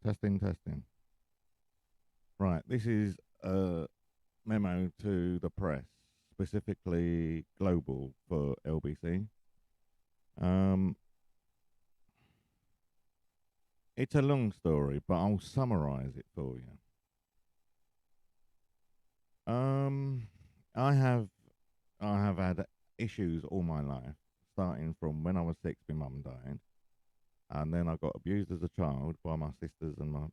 Testing, testing. Right, this is a memo to the press, specifically global for LBC. Um, it's a long story, but I'll summarize it for you. Um, I have I have had issues all my life, starting from when I was 6, my mum died, and then I got abused as a child by my sisters and my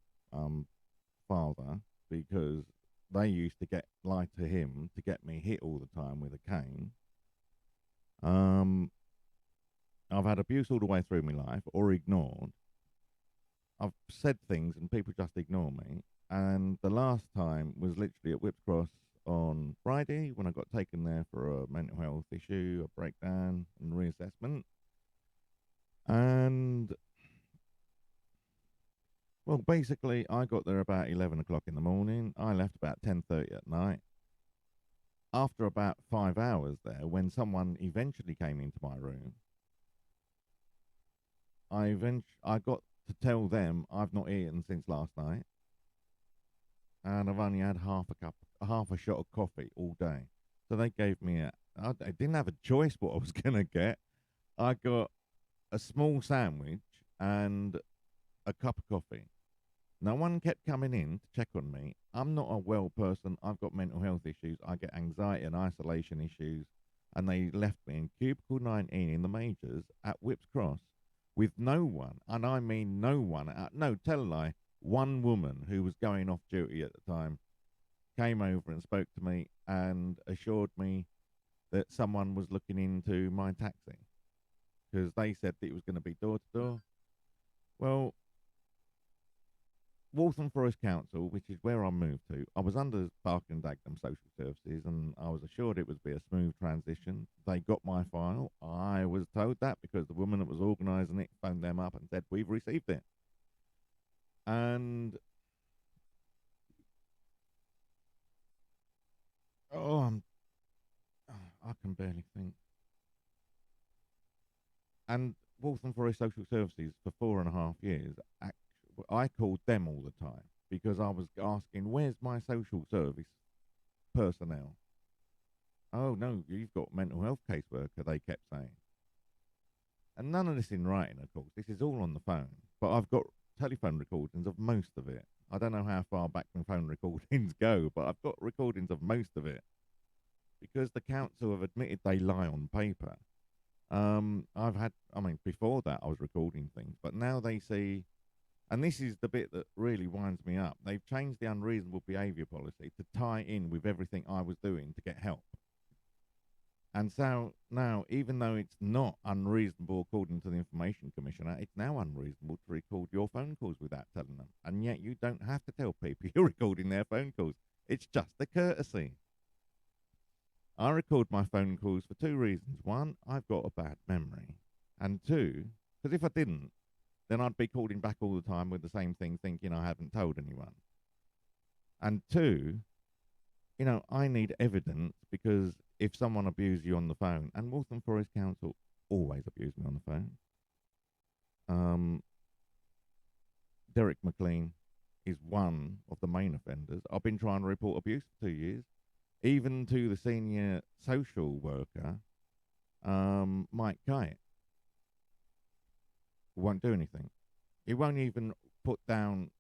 father because they used to get lie to him to get me hit all the time with a cane. Um, I've had abuse all the way through my life, or ignored. I've said things and people just ignore me. And the last time was literally at Whips Cross on Friday when I got taken there for a mental health issue, a breakdown, and reassessment. And well, basically, I got there about 11 o'clock in the morning. I left about 10:30 at night. After about 5 hours there, when someone eventually came into my room, I got to tell them I've not eaten since last night, and I've only had half a shot of coffee all day. So they gave me I didn't have a choice what I was gonna get. I got a small sandwich and a cup of coffee. No one kept coming in to check on me. I'm not a well person. I've got mental health issues. I get anxiety and isolation issues. And they left me in cubicle 19 in the majors at Whips Cross with no one, and I mean no one. No, tell a lie. One woman who was going off duty at the time came over and spoke to me and assured me that someone was looking into my taxi because they said that it was going to be door to door. Well, Waltham Forest Council, which is where I moved to, I was under Barking and Dagenham Social Services, and I was assured it would be a smooth transition. They got my file. I was told that because the woman that was organising it phoned them up and said, "We've received it." And oh, I can barely think. And Waltham Forest Social Services for 4.5 years, I called them all the time because I was asking, "Where's my social service personnel?" "Oh no, you've got mental health caseworker," they kept saying. And none of this in writing, of course. This is all on the phone. But I've got telephone recordings of most of it. I don't know how far back my phone recordings go, but I've got recordings of most of it because the council have admitted they lie on paper. I mean, before that I was recording things, but now they see, and this is the bit that really winds me up. They've changed the unreasonable behaviour policy to tie in with everything I was doing to get help. And so now, even though it's not unreasonable according to the Information Commissioner, it's now unreasonable to record your phone calls without telling them. And yet you don't have to tell people you're recording their phone calls. It's just a courtesy. I record my phone calls for two reasons. One, I've got a bad memory. And two, because if I didn't, then I'd be calling back all the time with the same thing, thinking I haven't told anyone. And two, I need evidence because if someone abuses you on the phone, and Waltham Forest Council always abused me on the phone. Derek McLean is one of the main offenders. I've been trying to report abuse for 2 years, even to the senior social worker, Mike Kite. Won't do anything. He won't even put down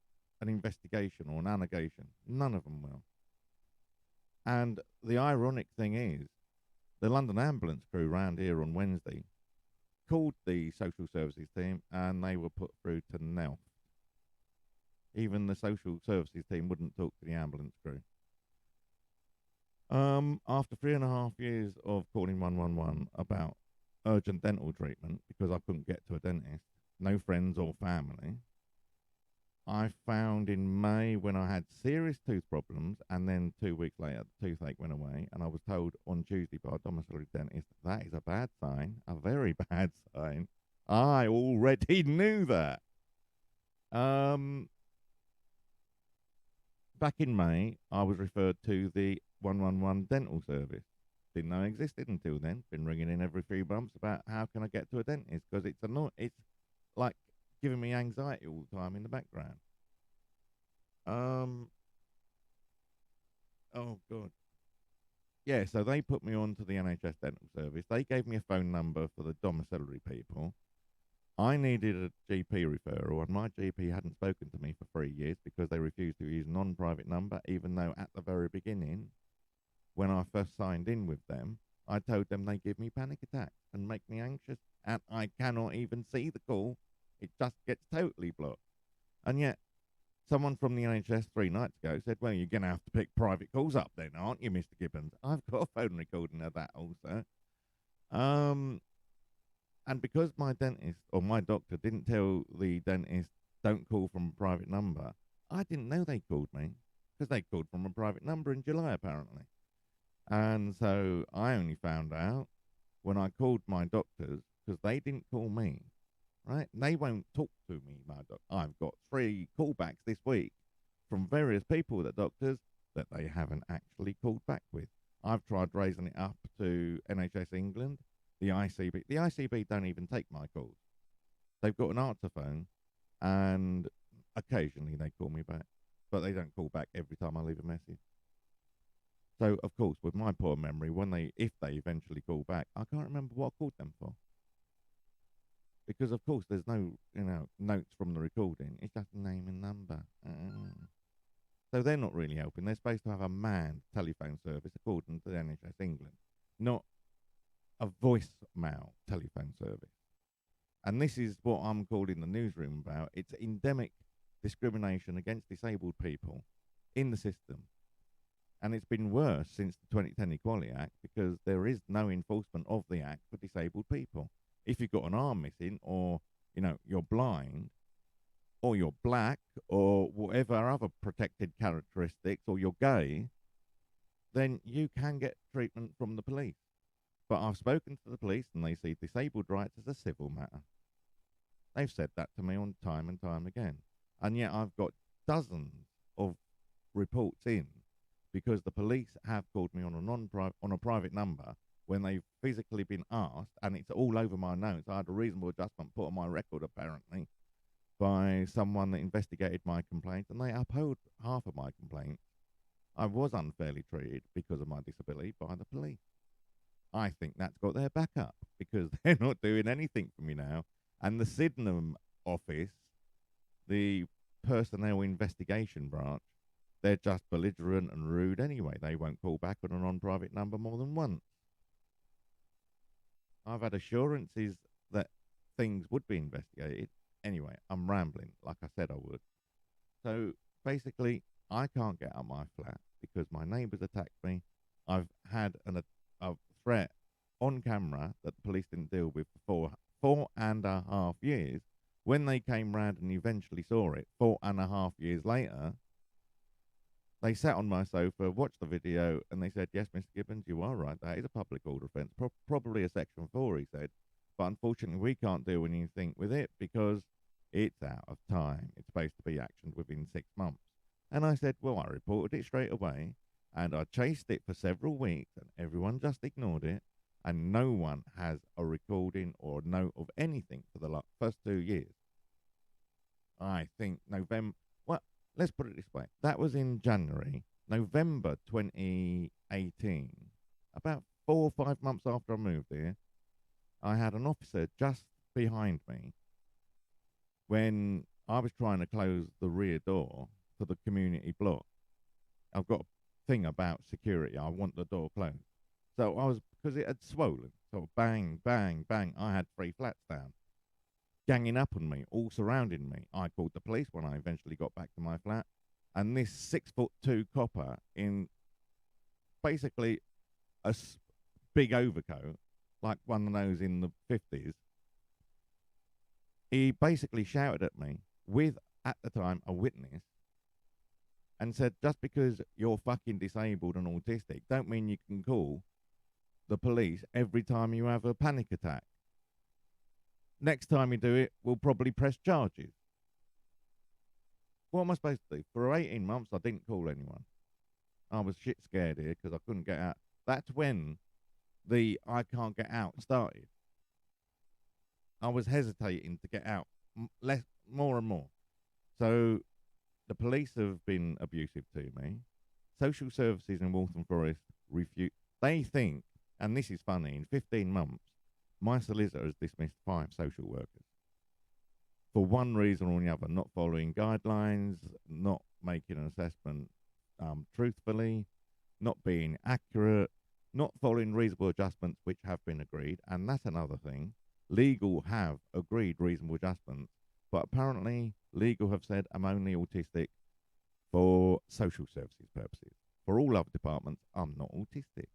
an investigation or an allegation. None of them will. And the ironic thing is, the London ambulance crew round here on Wednesday called the social services team and they were put through to NELF. Even the social services team wouldn't talk to the ambulance crew. After 3.5 years of calling 111 about urgent dental treatment because I couldn't get to a dentist, no friends or family, I found in May when I had serious tooth problems, and then 2 weeks later the toothache went away, and I was told on Tuesday by a domiciliary dentist that is a bad sign, a very bad sign. I already knew that. Back in May, I was referred to the 111 dental service. Didn't know it existed until then. Been ringing in every 3 months about how can I get to a dentist because it's like giving me anxiety all the time in the background. Um. Oh God. Yeah. So they put me on to the NHS dental service. They gave me a phone number for the domiciliary people. I needed a GP referral, and my GP hadn't spoken to me for 3 years because they refused to use a non-private number, even though at the very beginning, when I first signed in with them, I told them they give me panic attacks and make me anxious, and I cannot even see the call. It just gets totally blocked. And yet, someone from the NHS 3 nights ago said, well, you're going to have to pick private calls up then, aren't you, Mr. Gibbons? I've got a phone recording of that also. Um, and because my dentist or my doctor didn't tell the dentist, don't call from a private number, I didn't know they called me because they called from a private number in July, apparently. And so I only found out when I called my doctors because they didn't call me, right? They won't talk to me, my doctor. I've got 3 callbacks this week from various people, the doctors, that they haven't actually called back with. I've tried raising it up to NHS England, the ICB. The ICB don't even take my calls. They've got an answer phone, and occasionally they call me back, but they don't call back every time I leave a message. So, of course, with my poor memory, if they eventually call back, I can't remember what I called them for. Because, of course, there's no, notes from the recording. It's just a name and number. So they're not really helping. They're supposed to have a manned telephone service, according to the NHS England, not a voicemail telephone service. And this is what I'm calling the newsroom about. It's endemic discrimination against disabled people in the system. And it's been worse since the 2010 Equality Act because there is no enforcement of the act for disabled people. If you've got an arm missing or, you're blind or you're black or whatever other protected characteristics or you're gay, then you can get treatment from the police. But I've spoken to the police and they see disabled rights as a civil matter. They've said that to me on time and time again. And yet I've got dozens of reports in because the police have called me on a private number when they've physically been asked, and it's all over my notes. I had a reasonable adjustment put on my record, apparently, by someone that investigated my complaint, and they upheld half of my complaint. I was unfairly treated because of my disability by the police. I think that's got their back up because they're not doing anything for me now. And the Sydenham office, the personnel investigation branch, they're just belligerent and rude anyway. They won't call back on a non-private number more than once. I've had assurances that things would be investigated. Anyway, I'm rambling, like I said I would. So basically, I can't get out my flat because my neighbours attacked me. I've had a threat on camera that the police didn't deal with for 4.5 years. When they came round and eventually saw it 4.5 years later, they sat on my sofa, watched the video, and they said, yes, Mr. Gibbons, you are right. That is a public order offence, probably a Section 4, he said. But unfortunately, we can't do anything with it because it's out of time. It's supposed to be actioned within 6 months. And I said, well, I reported it straight away, and I chased it for several weeks, and everyone just ignored it, and no one has a recording or a note of anything for the first 2 years. I think November... Let's put it this way. That was in January. November 2018, about 4 or 5 months after I moved here, I had an officer just behind me when I was trying to close the rear door for the community block. I've got a thing about security. I want the door closed. So because it had swollen, so bang, bang, bang, I had 3 flats down, ganging up on me, all surrounding me. I called the police when I eventually got back to my flat, and this 6'2" copper in basically a big overcoat, like one of those in the 50s, he basically shouted at me with, at the time, a witness, and said, just because you're fucking disabled and autistic, don't mean you can call the police every time you have a panic attack. Next time you do it, we'll probably press charges. What am I supposed to do? For 18 months, I didn't call anyone. I was shit scared here because I couldn't get out. That's when the I can't get out started. I was hesitating to get out more and more. So The police have been abusive to me. Social services in Waltham Forest refuse. They think, and this is funny, in 15 months, my solicitor has dismissed 5 social workers for one reason or the other, not following guidelines, not making an assessment truthfully, not being accurate, not following reasonable adjustments which have been agreed. And that's another thing. Legal have agreed reasonable adjustments, but apparently legal have said I'm only autistic for social services purposes. For all other departments, I'm not autistic.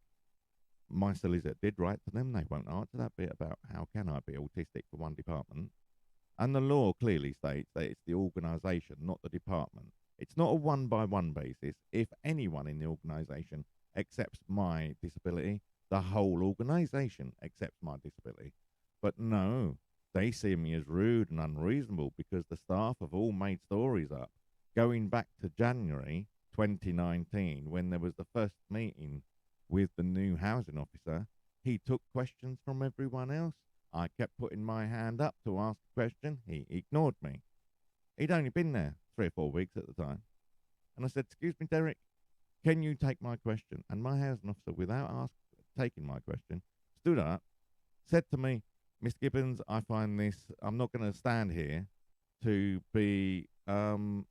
My solicitor did write to them. They won't answer that bit about how can I be autistic for one department. And the law clearly states that it's the organisation, not the department. It's not a one-by-one basis. If anyone in the organisation accepts my disability, the whole organisation accepts my disability. But no, they see me as rude and unreasonable because the staff have all made stories up. Going back to January 2019, when there was the first meeting with the new housing officer, he took questions from everyone else. I kept putting my hand up to ask a question. He ignored me. He'd only been there 3 or 4 weeks at the time. And I said, "Excuse me, Derek, can you take my question?" And my housing officer, without taking my question, stood up, said to me, "Mr. Gibbons, I find this, I'm not going to stand here to be, to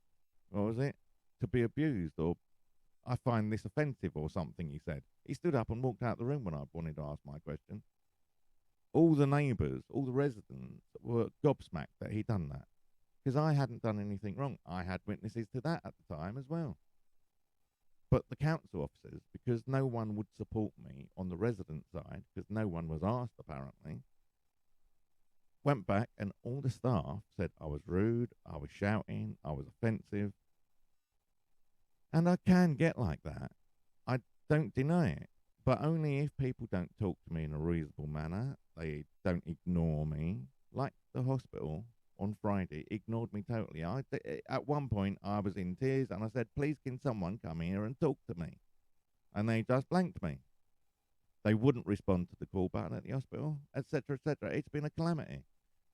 be abused, or I find this offensive," or something, he said. He stood up and walked out the room when I wanted to ask my question. All the neighbours, all the residents were gobsmacked that he'd done that, because I hadn't done anything wrong. I had witnesses to that at the time as well. But the council officers, because no one would support me on the resident side, because no one was asked apparently, went back and all the staff said I was rude, I was shouting, I was offensive. And I can get like that. I don't deny it. But only if people don't talk to me in a reasonable manner, they don't ignore me. Like the hospital on Friday ignored me totally. At one point, I was in tears and I said, "Please, can someone come here and talk to me?" And they just blanked me. They wouldn't respond to the call button at the hospital, etc., etc. It's been a calamity.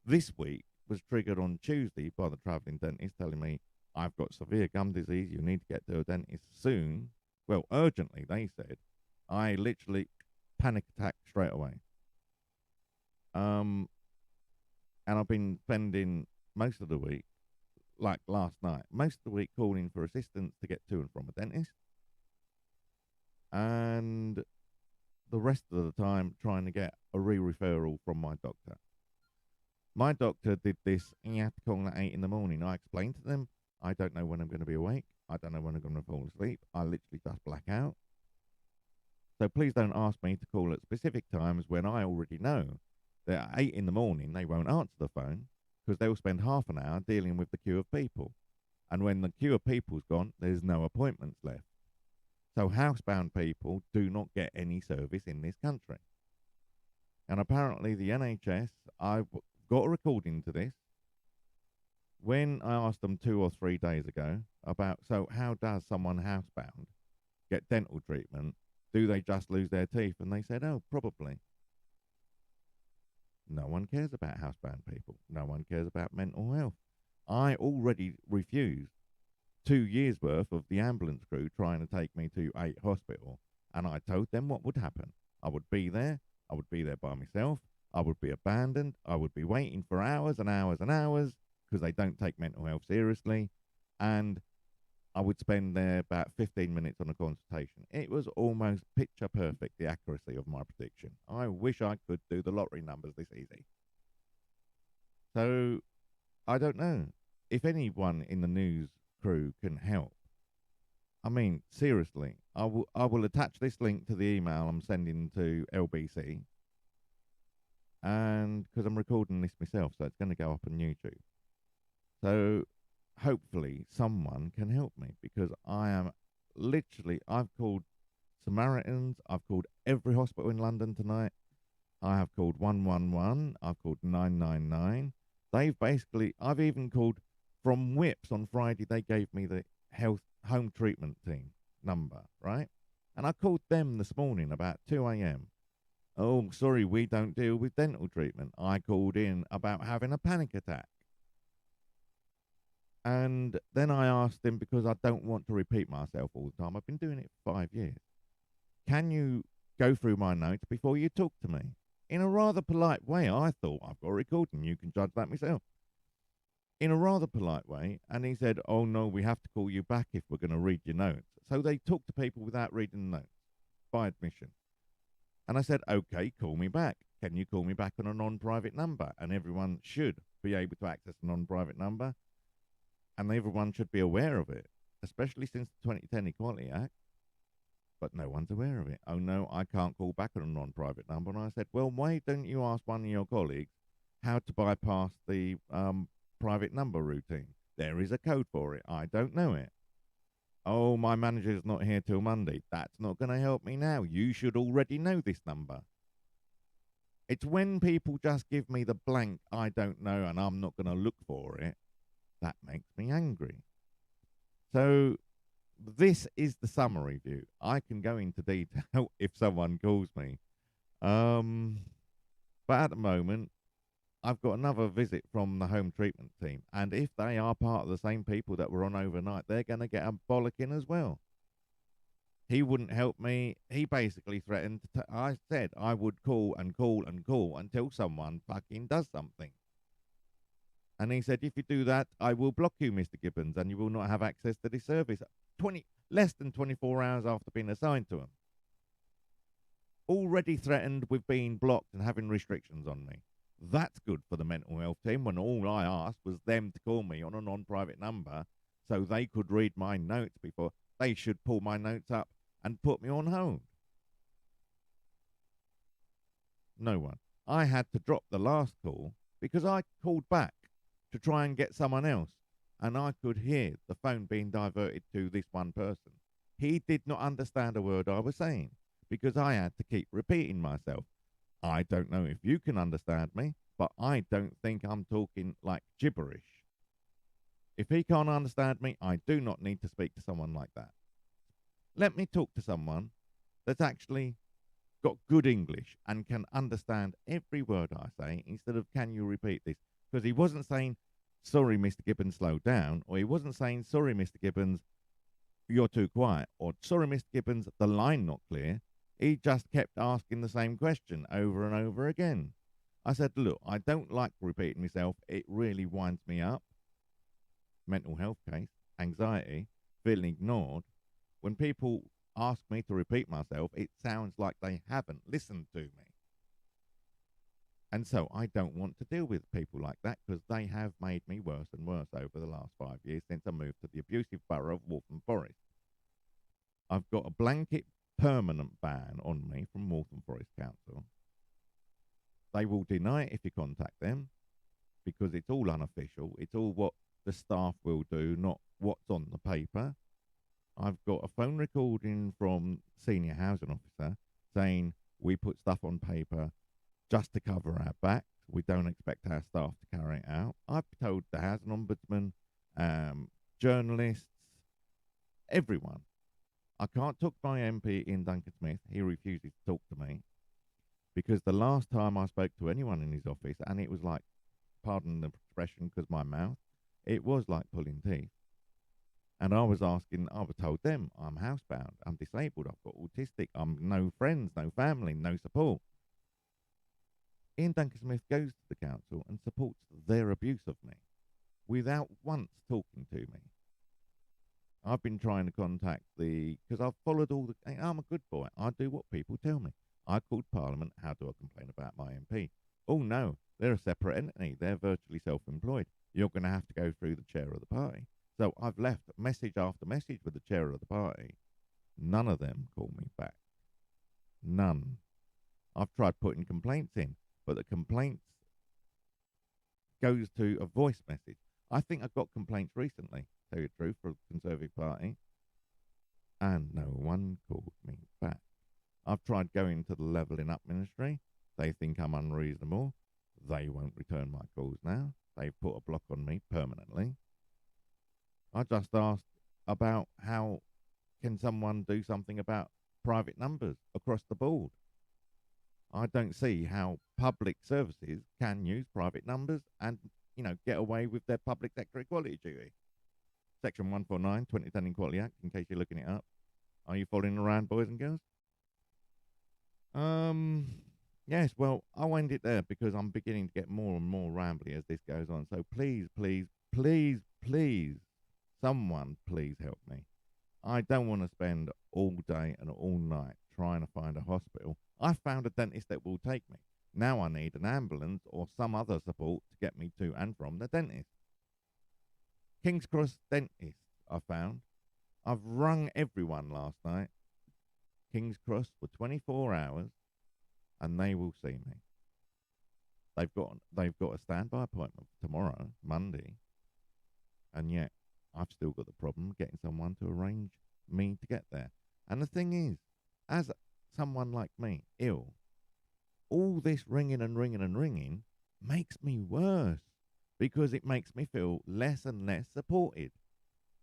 This week was triggered on Tuesday by the travelling dentist telling me, "I've got severe gum disease. You need to get to a dentist soon." Well, urgently, they said. I literally panic attacked straight away. And I've been spending most of the week, like last night, most of the week calling for assistance to get to and from a dentist. And the rest of the time trying to get a re-referral from my doctor. My doctor did this, and you have to call at 8 in the morning. I explained to them, I don't know when I'm going to be awake. I don't know when I'm going to fall asleep. I literally just black out. So please don't ask me to call at specific times when I already know that at 8 in the morning they won't answer the phone because they'll spend half an hour dealing with the queue of people. And when the queue of people's gone, there's no appointments left. So housebound people do not get any service in this country. And apparently the NHS, I've got a recording to this, when I asked them 2 or 3 days ago about, so how does someone housebound get dental treatment? Do they just lose their teeth? And they said, "Oh, probably." No one cares about housebound people. No one cares about mental health. I already refused 2 years' worth of the ambulance crew trying to take me to a hospital. And I told them what would happen. I would be there. I would be there by myself. I would be abandoned. I would be waiting for hours and hours and hours because they don't take mental health seriously. And I would spend there about 15 minutes on a consultation. It was almost picture perfect, the accuracy of my prediction. I wish I could do the lottery numbers this easy. So, I don't know. If anyone in the news crew can help, I mean, seriously, I will attach this link to the email I'm sending to LBC. And because I'm recording this myself, so it's going to go up on YouTube. So, hopefully someone can help me because I am literally, I've called Samaritans, I've called every hospital in London tonight, I have called 111, I've called 999. I've even called from Whips on Friday. They gave me the health home treatment team number, right? And I called them this morning about 2 a.m. "Oh, sorry, we don't deal with dental treatment." I called in about having a panic attack. And then I asked him, because I don't want to repeat myself all the time. I've been doing it for 5 years. Can you go through my notes before you talk to me? In a rather polite way. I thought, I've got a recording. You can judge that myself. In a rather polite way. And he said, oh no, we have to call you back if we're going to read your notes. So they talk to people without reading the notes by admission. And I said, okay, call me back. Can you call me back on a non-private number? And everyone should be able to access a non-private number. And everyone should be aware of it, especially since the 2010 Equality Act. But no one's aware of it. Oh no, I can't call back on a non-private number. And I said, well, why don't you ask one of your colleagues how to bypass the private number routine? There is a code for it. I don't know it. Oh, my manager's not here till Monday. That's not going to help me now. You should already know this number. It's when people just give me the blank, I don't know, and I'm not going to look for it, that makes me angry. So this is the summary view. I can go into detail if someone calls me. But at the moment, I've got another visit from the home treatment team. And if they are part of the same people that were on overnight, they're going to get a bollocking as well. He wouldn't help me. He basically threatened. I said I would call and call and call until someone fucking does something. And he said, if you do that, I will block you, Mr. Gibbons, and you will not have access to this service. Less than 24 hours after being assigned to him. Already threatened with being blocked and having restrictions on me. That's good for the mental health team, when all I asked was them to call me on a non-private number so they could read my notes before. They should pull my notes up and put me on hold. No one. I had to drop the last call because I called back to try and get someone else, and I could hear the phone being diverted to this one person. He did not understand a word I was saying because I had to keep repeating myself. I don't know if you can understand me, but I don't think I'm talking like gibberish. If he can't understand me, I do not need to speak to someone like that. Let me talk to someone that's actually got good English and can understand every word I say instead of, can you repeat this? Because he wasn't saying, sorry, Mr. Gibbons, slow down. Or he wasn't saying, sorry, Mr. Gibbons, you're too quiet. Or, sorry, Mr. Gibbons, the line not clear. He just kept asking the same question over and over again. I said, look, I don't like repeating myself. It really winds me up. Mental health case, anxiety, feeling ignored. When people ask me to repeat myself, it sounds like they haven't listened to me. And so I don't want to deal with people like that because they have made me worse and worse over the last 5 years since I moved to the abusive borough of Waltham Forest. I've got a blanket permanent ban on me from Waltham Forest Council. They will deny it if you contact them because it's all unofficial. It's all what the staff will do, not what's on the paper. I've got a phone recording from senior housing officer saying we put stuff on paper just to cover our backs. We don't expect our staff to carry it out. I've told the housing ombudsman, journalists, everyone. I can't talk to my MP in Duncan Smith. He refuses to talk to me because the last time I spoke to anyone in his office, and it was like, pardon the expression because my mouth, it was like pulling teeth. And I was told them, I'm housebound, I'm disabled, I've got autistic, I'm no friends, no family, no support. Ian Duncan Smith goes to the council and supports their abuse of me without once talking to me. I've been trying to contact because I've followed I'm a good boy. I do what people tell me. I called Parliament. How do I complain about my MP? Oh no, they're a separate entity. They're virtually self-employed. You're going to have to go through the chair of the party. So I've left message after message with the chair of the party. None of them call me back. None. I've tried putting complaints in, but the complaints goes to a voice message. I think I've got complaints recently, to tell you the truth, for the Conservative Party, and no one called me back. I've tried going to the Levelling Up Ministry. They think I'm unreasonable. They won't return my calls now. They've put a block on me permanently. I just asked about how can someone do something about private numbers across the board. I don't see how public services can use private numbers and, get away with their public sector equality duty. Section 149, 2010 Equality Act, in case you're looking it up. Are you following around, boys and girls? Yes, well, I'll end it there because I'm beginning to get more and more rambly as this goes on. So please, please, please, please, someone please help me. I don't want to spend all day and all night trying to find a hospital. I found a dentist that will take me. Now I need an ambulance or some other support to get me to and from the dentist. King's Cross Dentist, I found. I've rung everyone last night. King's Cross for 24 hours, and they will see me. They've got a standby appointment for tomorrow, Monday, and yet I've still got the problem getting someone to arrange me to get there. And the thing is, as someone like me, ill, all this ringing and ringing and ringing makes me worse because it makes me feel less and less supported.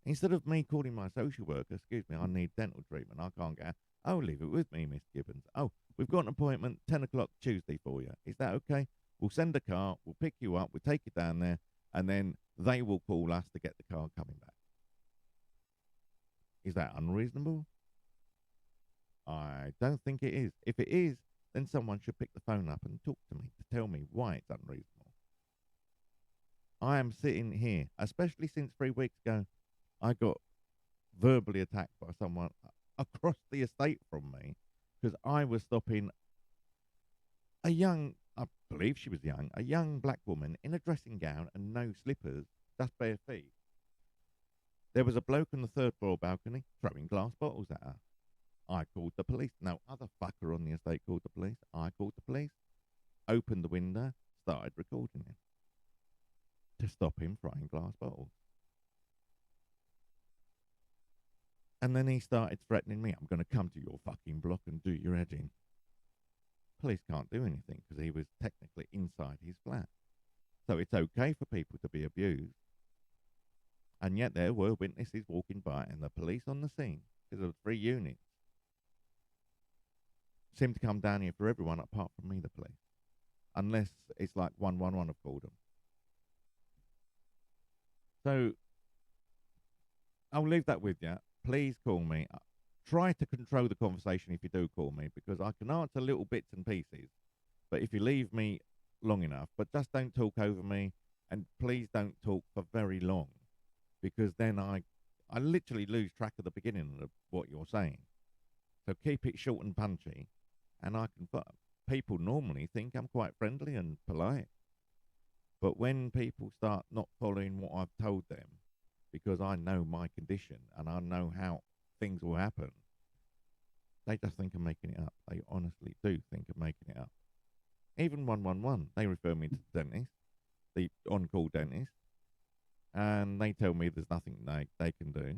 Instead of me calling my social worker, excuse me, I need dental treatment, I can't get out. Oh, leave it with me, Miss Gibbons. Oh, we've got an appointment 10 o'clock Tuesday for you. Is that okay? We'll send a car, we'll pick you up, we'll take you down there, and then they will call us to get the car coming back. Is that unreasonable? I don't think it is. If it is, then someone should pick the phone up and talk to me to tell me why it's unreasonable. I am sitting here, especially since 3 weeks ago, I got verbally attacked by someone across the estate from me because I was stopping a young, I believe she was young, a young black woman in a dressing gown and no slippers, just bare feet. There was a bloke on the third floor balcony throwing glass bottles at her. I called the police. No other fucker on the estate called the police. I called the police, opened the window, started recording him to stop him throwing glass bottles. And then he started threatening me. I'm going to come to your fucking block and do your head in. Police can't do anything because he was technically inside his flat. So it's okay for people to be abused. And yet there were witnesses walking by and the police on the scene, because there were 3 units, seemed to come down here for everyone apart from me, the police. Unless it's like 111 have called them. So I'll leave that with you. Please call me. Try to control the conversation if you do call me, because I can answer little bits and pieces. But if you leave me long enough, but just don't talk over me, and please don't talk for very long, because then I literally lose track of the beginning of what you're saying. So keep it short and punchy, and people normally think I'm quite friendly and polite. But when people start not following what I've told them, because I know my condition and I know how things will happen, they just think I'm making it up. They honestly do think I'm making it up. Even 111, they refer me to the dentist, the on-call dentist, and they tell me there's nothing they can do.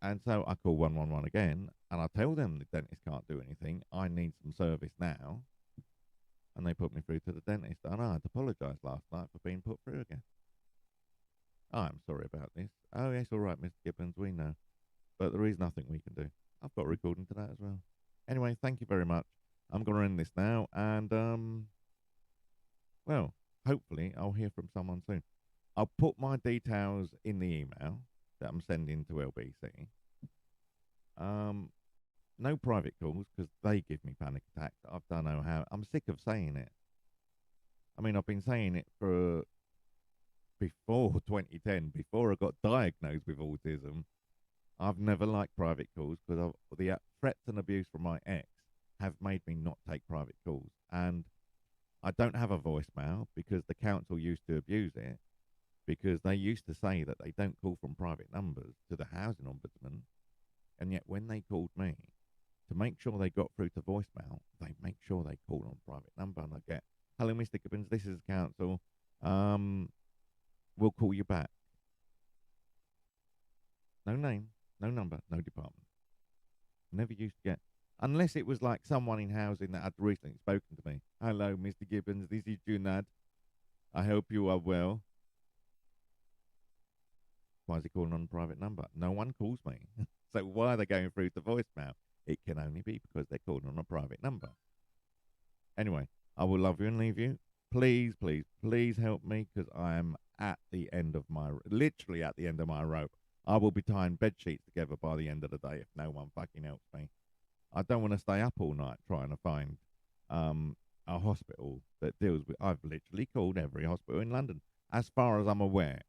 And so I call 111 again, and I tell them the dentist can't do anything. I need some service now. And they put me through to the dentist. And I had to apologise last night for being put through again. I'm sorry about this. Oh, yes, all right, Mr. Gibbons, we know. But there is nothing we can do. I've got a recording to that as well. Anyway, thank you very much. I'm going to end this now. And, well, hopefully I'll hear from someone soon. I'll put my details in the email that I'm sending to LBC. No private calls, because they give me panic attacks. I don't know how. I'm sick of saying it. I mean, I've been saying it for before 2010, before I got diagnosed with autism. I've never liked private calls because the threats and abuse from my ex have made me not take private calls. And I don't have a voicemail because the council used to abuse it, because they used to say that they don't call from private numbers to the housing ombudsman. And yet when they called me, to make sure they got through to voicemail, they make sure they call on private number, and I get, hello, Mr. Gibbons, this is the council. We'll call you back. No name, no number, no department. Never used to get, unless it was like someone in housing that had recently spoken to me. Hello, Mr. Gibbons, this is Junad. I hope you are well. Why is he calling on a private number? No one calls me. So why are they going through to voicemail? It can only be because they're calling on a private number. Anyway, I will love you and leave you. Please, please, please help me, because I am at the end of my, literally at the end of my rope. I will be tying bed sheets together by the end of the day if no one fucking helps me. I don't want to stay up all night trying to find a hospital that deals with. I've literally called every hospital in London, as far as I'm aware.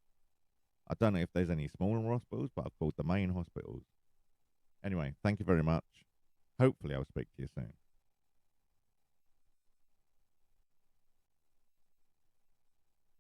I don't know if there's any smaller hospitals, but I've called the main hospitals. Anyway, thank you very much. Hopefully I'll speak to you soon.